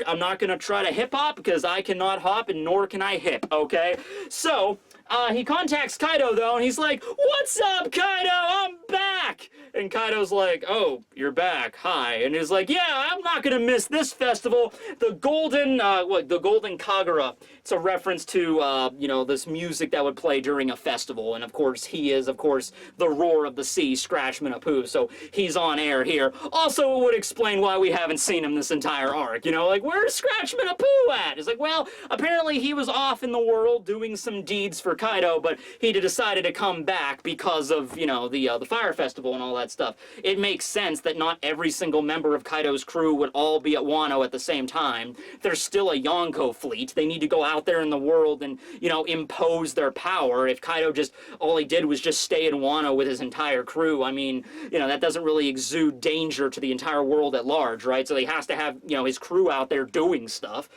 Speaker 1: I'm not gonna try to hip hop because I cannot hop and nor can I hip, okay? So, He contacts Kaido, though, and he's like, "What's up, Kaido? I'm back!" And Kaido's like, "Oh, you're back. Hi." And he's like, "Yeah, I'm not gonna miss this festival. The Golden, the Golden Kagura." It's a reference to, you know, this music that would play during a festival. And, of course, he is, of course, the Roar of the Sea, Scratchman Apu. So he's on air here. Also, it would explain why we haven't seen him this entire arc. You know, like, where's Scratchman Apu at? It's like, well, apparently he was off in the world doing some deeds for Kaido, but he decided to come back because of, you know, the Fire Festival and all that stuff. It makes sense that not every single member of Kaido's crew would all be at Wano at the same time. There's still a Yonko fleet. They need to go out there in the world and, you know, impose their power. If Kaido just, all he did was just stay in Wano with his entire crew, I mean, you know, that doesn't really exude danger to the entire world at large, right? So he has to have, you know, his crew out there doing stuff.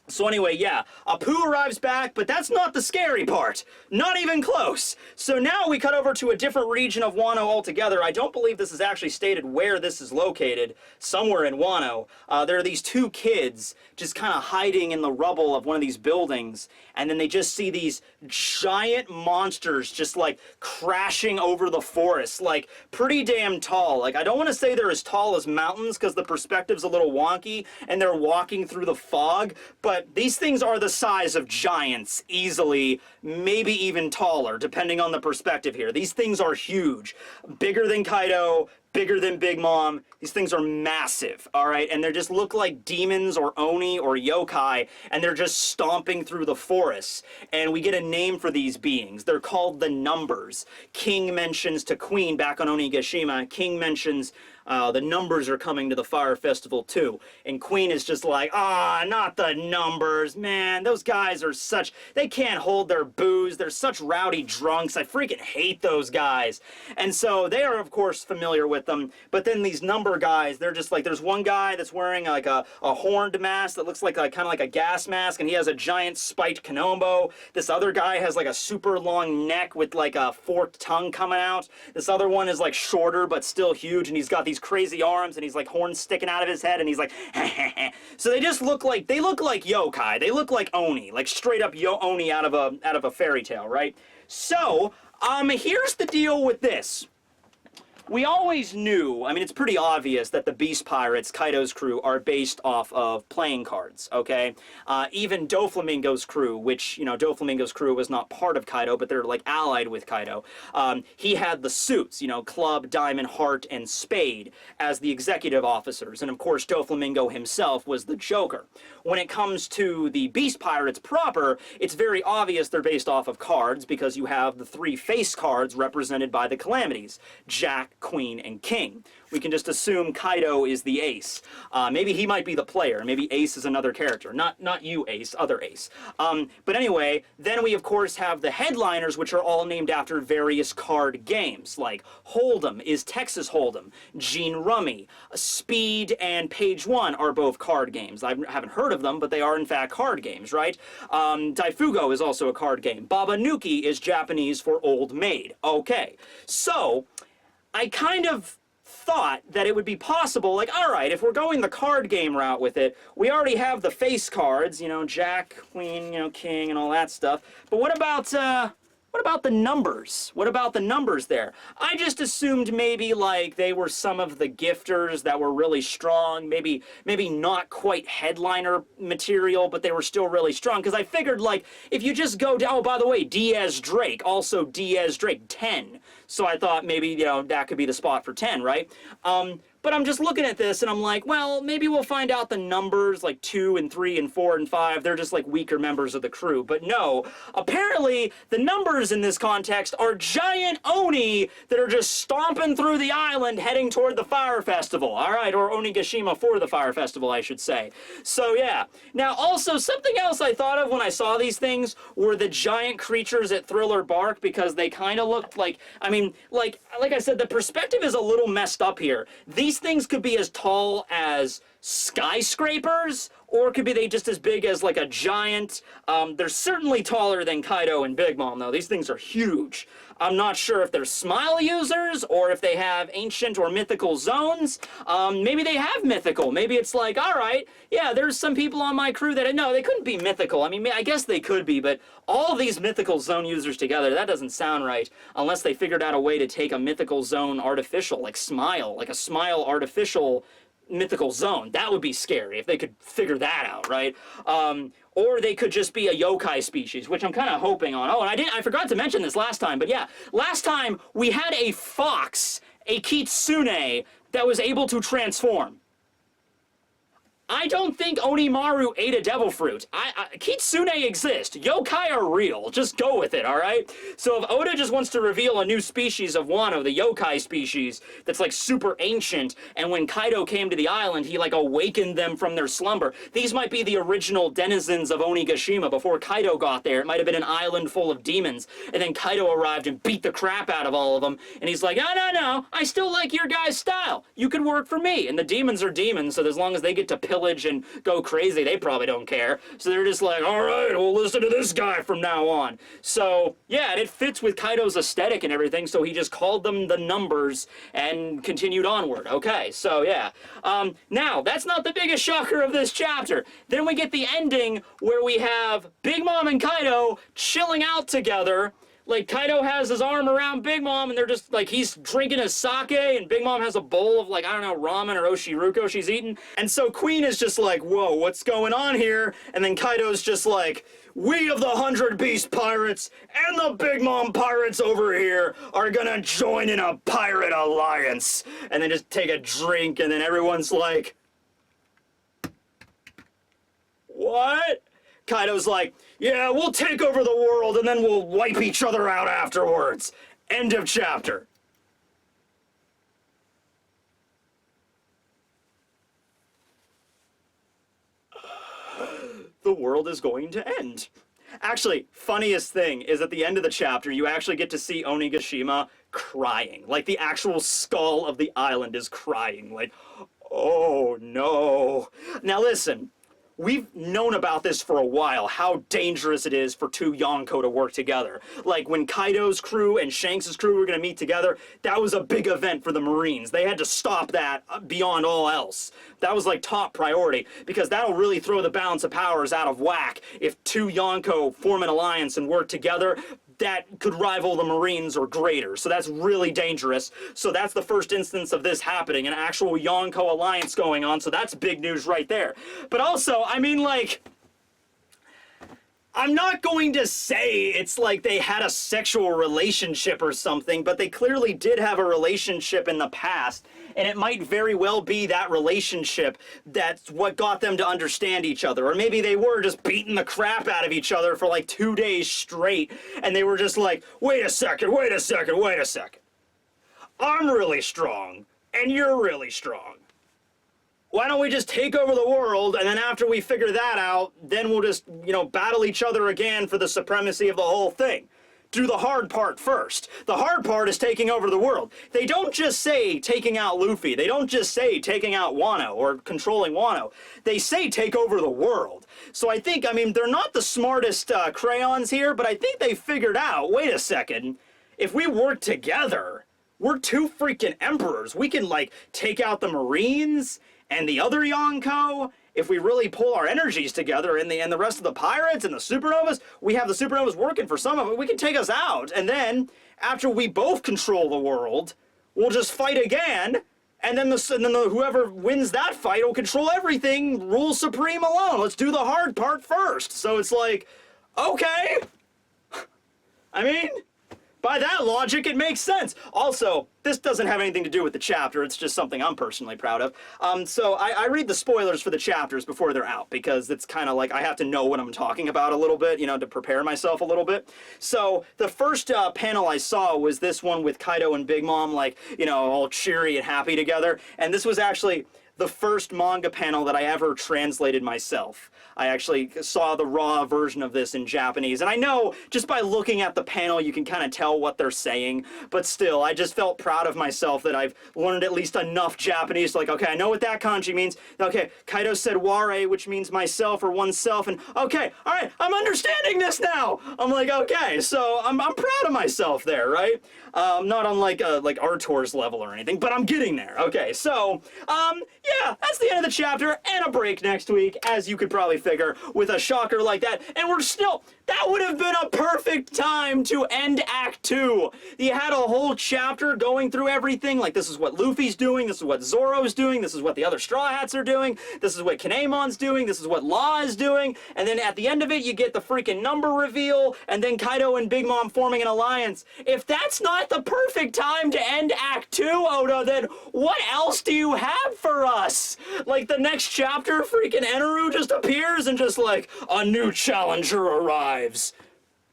Speaker 1: So anyway, yeah, Apu arrives back, but that's not the scary part. Not even close. So now we cut over to a different region of Wano altogether. I don't believe this is actually stated where this is located, somewhere in Wano. There are these two kids just kind of hiding in the rubble of one of these buildings, and then they just see these giant monsters just like crashing over the forest, like pretty damn tall. Like, I don't want to say they're as tall as mountains because the perspective's a little wonky and they're walking through the fog, but these things are the size of giants easily, maybe even taller, depending on the perspective here. These things are huge. Bigger than Kaido, bigger than Big Mom. These things are massive, all right? And they just look like demons or oni or yokai, and they're just stomping through the forests. And we get a name for these beings. They're called the Numbers. King mentions to Queen back on Onigashima, King mentions the Numbers are coming to the Fire Festival too. And Queen is just like, not the Numbers, man. Those guys are such, they can't hold their booze. They're such rowdy drunks. I freaking hate those guys. And so they are, of course, familiar with them. But then these Number guys, they're just like, there's one guy that's wearing like a horned mask that looks like kind of like a gas mask, and he has a giant spiked kanombo. This other guy has like a super long neck with like a forked tongue coming out. This other one is like shorter but still huge, and he's got these crazy arms, and he's like horns sticking out of his head, and he's like, so they just look like, they look like yokai. They look like oni, like straight up oni out of a fairy tale, right? So, here's the deal with this. We always knew, I mean, it's pretty obvious that the Beast Pirates, Kaido's crew, are based off of playing cards, okay? Even Doflamingo's crew, which, you know, Doflamingo's crew was not part of Kaido, but they're, like, allied with Kaido. He had the suits, you know, Club, Diamond, Heart, and Spade as the executive officers. And, of course, Doflamingo himself was the Joker. When it comes to the Beast Pirates proper, it's very obvious they're based off of cards because you have the three face cards represented by the Calamities. Jack, Queen, and King. We can just assume Kaido is the ace. Maybe he might be the player. Maybe Ace is another character. Not you, Ace, other Ace. But anyway, then we of course have the headliners, which are all named after various card games, like Hold'em is Texas Hold'em, Gene Rummy, Speed, and Page One are both card games. I haven't heard of them, but they are in fact card games, right? Daifugo is also a card game. Babanuki is Japanese for Old Maid. Okay, so I kind of thought that it would be possible, like, all right, if we're going the card game route with it, we already have the face cards, you know, Jack, Queen, you know, King, and all that stuff. But what about the numbers? What about the numbers there? I just assumed maybe, like, they were some of the gifters that were really strong, maybe not quite headliner material, but they were still really strong, because I figured, like, if you just go down, oh, by the way, Diaz Drake, also Diaz Drake, 10. So I thought maybe, you know, that could be the spot for 10, right? But I'm just looking at this and I'm like, well, maybe we'll find out the numbers, like 2 and 3 and 4 and 5. They're just like weaker members of the crew. But no, apparently the numbers in this context are giant oni that are just stomping through the island heading toward the Fire Festival. All right, or Onigashima for the Fire Festival, I should say. So yeah. Now also, something else I thought of when I saw these things were the giant creatures at Thriller Bark, because they kind of looked like, I mean, like I said, the perspective is a little messed up here. These things could be as tall as skyscrapers or could be they just as big as like a giant. They're certainly taller than Kaido and Big Mom, though. These things are huge. I'm not sure if they're smile users or if they have ancient or mythical zones. Maybe they have mythical. Maybe it's like, all right, yeah, there's some people on my crew that, no, they couldn't be mythical. I mean, I guess they could be, but all of these mythical zone users together, that doesn't sound right unless they figured out a way to take a mythical zone artificial, like smile, like a smile artificial mythical zone. That would be scary if they could figure that out, right? Or they could just be a yokai species, which I'm kind of hoping on. Oh, and I forgot to mention this last time, but yeah, last time we had a fox, a kitsune, that was able to transform. I don't think Onimaru ate a devil fruit. Kitsune exist. Yokai are real. Just go with it, alright? So if Oda just wants to reveal a new species of Wano, the yokai species, that's like super ancient, and when Kaido came to the island, he like awakened them from their slumber. These might be the original denizens of Onigashima before Kaido got there. It might have been an island full of demons, and then Kaido arrived and beat the crap out of all of them, and he's like, no, I still like your guys' style. You could work for me. And the demons are demons, so as long as they get to pillage and go crazy, they probably don't care. So they're just like, all right, we'll listen to this guy from now on. So yeah, and it fits with Kaido's aesthetic and everything, so he just called them the Numbers and continued onward. Okay, so yeah. Now, that's not the biggest shocker of this chapter. Then we get the ending where we have Big Mom and Kaido chilling out together. Like, Kaido has his arm around Big Mom, and they're just, like, he's drinking his sake, and Big Mom has a bowl of, like, I don't know, ramen or oshiruko she's eating. And so Queen is just like, whoa, what's going on here? And then Kaido's just like, we of the 100 Beast Pirates and the Big Mom Pirates over here are gonna join in a pirate alliance. And then just take a drink, and then everyone's like, what? Kaido's like, yeah, we'll take over the world and then we'll wipe each other out afterwards. End of chapter. The world is going to end. Actually, funniest thing is at the end of the chapter, you actually get to see Onigashima crying. Like, the actual skull of the island is crying. Like, oh no. Now listen. We've known about this for a while, how dangerous it is for two Yonko to work together. Like, when Kaido's crew and Shanks' crew were going to meet together, that was a big event for the Marines. They had to stop that beyond all else. That was, like, top priority, because that'll really throw the balance of powers out of whack if two Yonko form an alliance and work together. That could rival the Marines or greater. So that's really dangerous. So that's the first instance of this happening, an actual Yonko alliance going on. So that's big news right there. But also, I mean, like, I'm not going to say it's like they had a sexual relationship or something, but they clearly did have a relationship in the past, and it might very well be that relationship that's what got them to understand each other. Or maybe they were just beating the crap out of each other for like 2 days straight, and they were just like, wait a second, wait a second, wait a second. I'm really strong, and you're really strong. Why don't we just take over the world, and then after we figure that out, then we'll just, you know, battle each other again for the supremacy of the whole thing. Do the hard part first. The hard part is taking over the world. They don't just say taking out Luffy. They don't just say taking out Wano or controlling Wano. They say take over the world. So I think, I mean, they're not the smartest crayons here, but I think they figured out, wait a second, if we work together, we're two freaking emperors. We can, like, take out the Marines and the other Yonko. If we really pull our energies together and the rest of the pirates and the supernovas, we have the supernovas working for some of it, we can take us out. And then, after we both control the world, we'll just fight again, and then whoever wins that fight will control everything, rule supreme alone. Let's do the hard part first. So it's like, okay. I mean, by that logic, it makes sense. Also, this doesn't have anything to do with the chapter. It's just something I'm personally proud of. So I read the spoilers for the chapters before they're out, because it's kind of like I have to know what I'm talking about a little bit, you know, to prepare myself a little bit. So the first panel I saw was this one with Kaido and Big Mom, like, you know, all cheery and happy together. And this was actually the first manga panel that I ever translated myself. I actually saw the raw version of this in Japanese. And I know, just by looking at the panel, you can kind of tell what they're saying. But still, I just felt proud proud of myself that I've learned at least enough Japanese. Like, okay, I know what that kanji means. Okay, Kaido said ware, which means myself or oneself, and okay, all right, I'm understanding this now. I'm like, okay, so I'm proud of myself there, right? Not on like Artor's level or anything, but I'm getting there. Okay, so yeah, that's the end of the chapter and a break next week, as you could probably figure, with a shocker like that. And we're still, that would have been a perfect time to end Act 2. You had a whole chapter going through everything, like this is what Luffy's doing, this is what Zoro's doing, this is what the other Straw Hats are doing, this is what Kinemon's doing, this is what Law is doing, and then at the end of it, you get the freaking number reveal, and then Kaido and Big Mom forming an alliance. If that's not the perfect time to end Act 2, Oda, then what else do you have for us? Like, the next chapter, freaking Eneru just appears and just like, a new challenger arrives.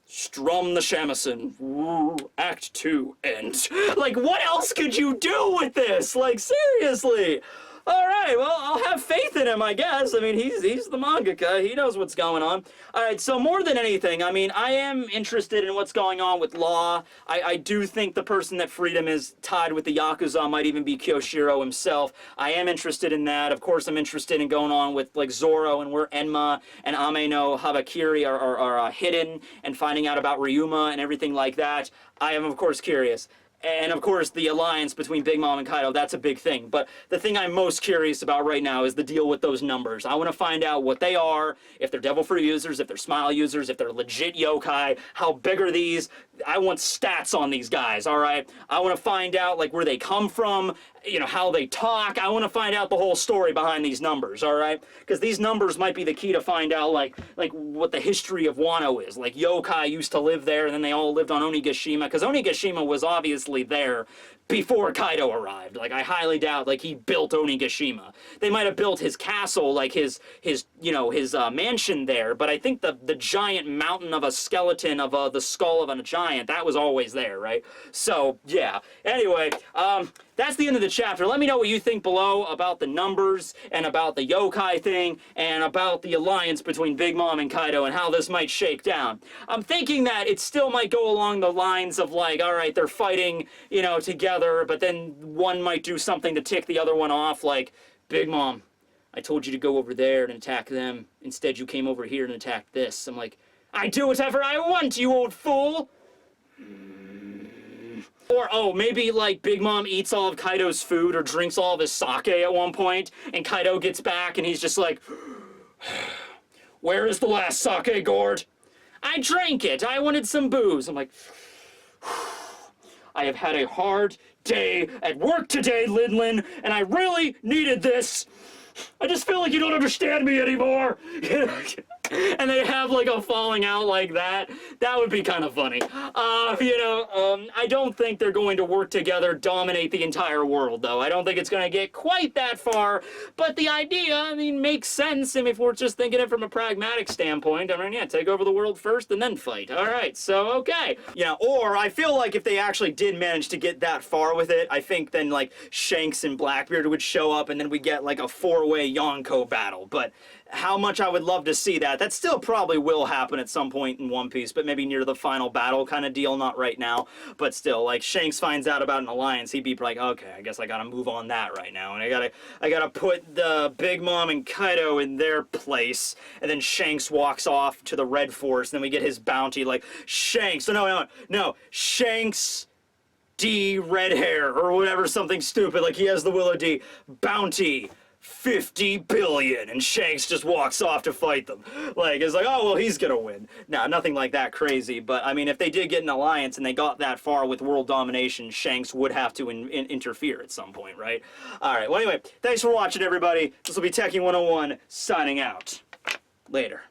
Speaker 1: Strum the shamisen. Woo, Act 2 end. Like, what else could you do with this? Like, seriously. All right, well, I'll have faith in him, I guess. I mean, he's the mangaka. He knows what's going on. All right, so more than anything, I mean, I am interested in what's going on with Law. I do think the person that freed him is tied with the Yakuza, might even be Kyoshiro himself. I am interested in that. Of course, I'm interested in going on with, like, Zoro and where Enma and Ame no Habakiri are hidden, and finding out about Ryuma and everything like that. I am, of course, curious. And, of course, the alliance between Big Mom and Kaido, that's a big thing. But the thing I'm most curious about right now is the deal with those numbers. I want to find out what they are, if they're Devil Fruit users, if they're Smile users, if they're legit yokai, how big are these? I want stats on these guys, all right? I want to find out, like, where they come from, you know, how they talk. I want to find out the whole story behind these numbers, all right? Because these numbers might be the key to find out, like what the history of Wano is. Like, yokai used to live there, and then they all lived on Onigashima, because Onigashima was obviously there before Kaido arrived. Like, I highly doubt, like, he built Onigashima. They might have built his castle, like, his mansion there, but I think the giant mountain of a skeleton of the skull of a giant, that was always there, right? So, yeah. Anyway, that's the end of the chapter. Let me know what you think below about the numbers and about the yokai thing and about the alliance between Big Mom and Kaido and how this might shake down. I'm thinking that it still might go along the lines of, like, all right, they're fighting, you know, together, but then one might do something to tick the other one off, like, Big Mom, I told you to go over there and attack them. Instead, you came over here and attacked this. I'm like, I do whatever I want, you old fool! Or, oh, maybe, like, Big Mom eats all of Kaido's food or drinks all of his sake at one point, and Kaido gets back and he's just like, where is the last sake gourd? I drank it. I wanted some booze. I'm like, I have had a hard day at work today, Linlin, and I really needed this. I just feel like you don't understand me anymore. And they have, like, a falling out like that. That would be kind of funny. I don't think they're going to work together, dominate the entire world, though. I don't think it's going to get quite that far. But the idea, I mean, makes sense. And if we're just thinking it from a pragmatic standpoint, I mean, yeah, take over the world first and then fight. All right, so, okay. Yeah, or I feel like if they actually did manage to get that far with it, I think then, like, Shanks and Blackbeard would show up and then we get, like, a four-way Yonko battle. But how much I would love to see that. That still probably will happen at some point in One Piece, but maybe near the final battle kind of deal, not right now. But still, like, Shanks finds out about an alliance, he'd be like, okay, I guess I gotta move on that right now. And I gotta put the Big Mom and Kaido in their place. And then Shanks walks off to the Red Force, and then we get his bounty, like, Shanks, no, Shanks D red hair, or whatever, something stupid, like he has the Willow D, bounty. 50 billion, and Shanks just walks off to fight them. Like, it's like, oh, well, he's gonna win. Nah, nothing like that crazy, but, I mean, if they did get an alliance and they got that far with world domination, Shanks would have to interfere at some point, right? Alright, well, anyway, thanks for watching, everybody. This will be Tekking101, signing out. Later.